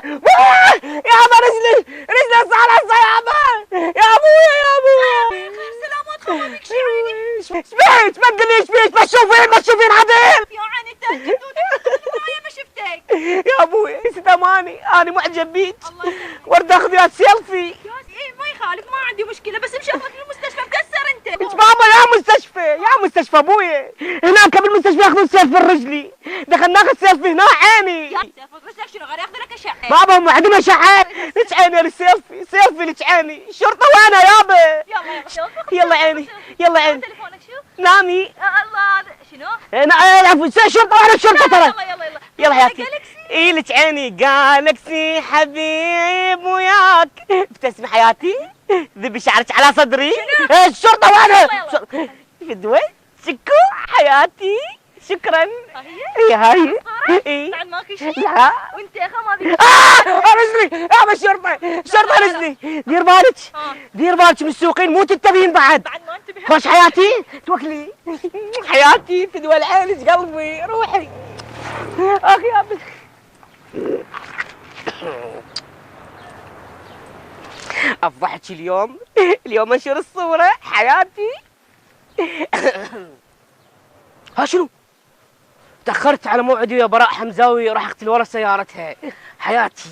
يابا رجلي صارت صيابة. يا ابويا يا ابويا. سلامات خرابيك شي عيني. شبيك؟ ما تقوليش بيك، ما تشوفين عدل. يا عيني انت تجدوني معايا ما شفتك. يا ابويا يسد اماني، انا معجب بيك. الله يسلمك. ورد اخذ وياك سيلفي. ايه ما يخالف، ما عندي مشكله، بس مشافك للمستشفى مكسر انت. بابا يا مستشفى ابويا، هناك بالمستشفى ياخذون سيلفي الرجلي، دخلنا ناخذ سيلفي هنا عيني. يا سيف رجلك شنو غير ياخذ لك اشعه. بابا هم عندهم اشعه. لك عيني السيلفي لك عيني. الشرطه وينها يابا؟ يلا عيني يلا عيني. تليفونك شو؟ نامي. الله شنو؟ انا العفو الشرطه وانا الشرطه ترى. يلا يلا حياتي. اي لك عيني جالكسي حبيب وياك بتسمي حياتي ذبي شعرك على صدري. الشرطه وانا في الدوي. شكو حياتي شكرا. هي هاي اي بعد ماكو شيء؟ لا وانت يا اخي ما بيك. رجلي يا الشرطه رجلي. دير بالك من السوقين مو تنتبهين بعد ما انتبه. خوش حياتي توكلي. حياتي في دول عينك قلبي روحي. اخي يا بس افضحك اليوم انشر الصورة حياتي. ها شنو؟ تأخرت على موعدي يا براء حمزاوي، راح اقتل ورا سيارتها حياتي.